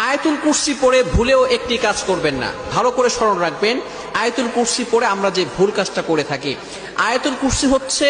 আয়াতুল কুরসি পড়ে ভুলেও একটি কাজ করবেন না। ভালো করে স্মরণ রাখবেন, আয়াতুল কুরসি পড়ে আমরা যে ভুল কাজটা করে থাকি। আয়াতুল কুরসি হচ্ছে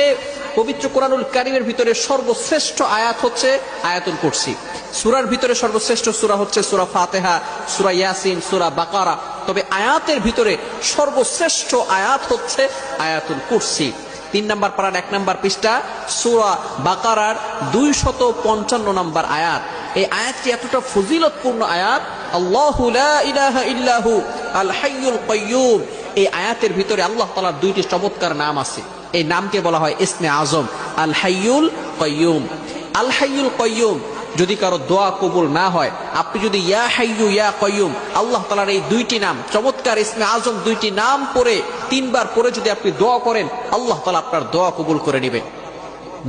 পবিত্র কোরআনুল কারীমের ভিতরে সর্বশ্রেষ্ঠ আয়াত হচ্ছে আয়াতুল কুরসি। সূরার ভিতরে সর্বশ্রেষ্ঠ সূরা হচ্ছে সূরা ফাতিহা, সূরা ইয়াসিন, সূরা বাকারা। তবে আয়াতের ভিতরে সর্বশ্রেষ্ঠ আয়াত হচ্ছে আয়াতুল কুরসি। 3 নম্বর পারার 1 নম্বর পৃষ্ঠা সূরা বাকারার 255 নম্বর আয়াত। এই আয়াতটি এতটা ফজিলতপূর্ণ আয়াত। আল্লাহু লা ইলাহা ইল্লাহু আল হাইয়ুল কাইয়্যুম। এই আয়াতের ভিতরে আল্লাহ তাআলার 2টি চমৎকার নাম আছে। এই নামকে বলা হয় ইসমে আজম, আল হাইয়ুল কাইয়্যুম। আল হাইয়ুল কাইয়্যুম যদি কারো দোয়া কবুল না হয়, আপনি যদি ইয়া হাইয়ু ইয়া কাইয়্যুম আল্লাহ তাআলার এই 2টি নাম চমৎকার ইসমে আজম 2টি নাম পড়ে 3 বার পড়ে যদি আপনি দোয়া করেন, আল্লাহ তাআলা আপনার দোয়া কবুল করে নেবেন।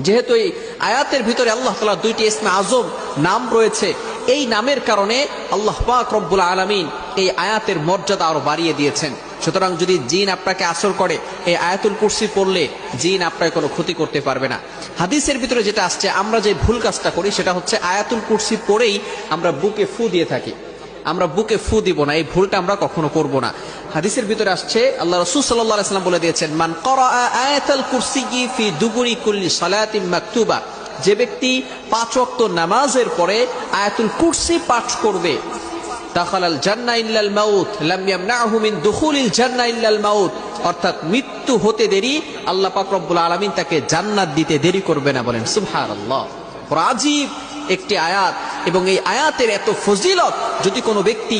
যেহেতু এই আয়াতের ভিতরে আল্লাহ তাআলার 2টি ইসমে আজম নাম রয়েছে, এই নামের কারণে আল্লাহ পাক রব্বুল আলামিন এই আয়াতের মর্যাদা আরো বাড়িয়ে দিয়েছেন। সুতরাং যদি জিন আপনাকে আসর করে, এই আয়াতুল কুরসি পড়লে জিন আপনাকে কোনো ক্ষতি করতে পারবে না। হাদিসের ভিতরে যেটা আসছে, আমরা যে ভুল কাজটা করি সেটা হচ্ছে আয়াতুল কুরসি পড়েই আমরা বুকে ফু দিয়ে থাকি। আমরা বুকে ফু দিব না, এই ভুলটা আমরা কখনো করব না। হাদিসের ভিতরে আসছে, আল্লাহ রাসূল সাল্লাল্লাহু আলাইহি ওয়াসাল্লাম বলে দিয়েছেন, মান ক্বারাআ আয়াতাল কুরসি ফি দুবুরি কুল্লি সালাতিন মাকতুবা, যে ব্যক্তি 5 ওয়াক্ত নামাজের পরে আয়াতুল কুরসি পাঠ করবে, দাখালাল জান্নাহ ইল্লাল মাউত লাম ইয়ামনাহু মিন দুখুলিল জান্নাহ ইল্লাল মাউত, অর্থাৎ মৃত্যু হতে দেরি আল্লাহ পাক রব্বুল আলামিন তাকে জান্নাত দিতে দেরি করবে না। বলেন সুবহানাল্লাহ। বড় আজীব একটি আয়াত, এবং এই আয়াতের এত ফজিলত যদি কোনো ব্যক্তি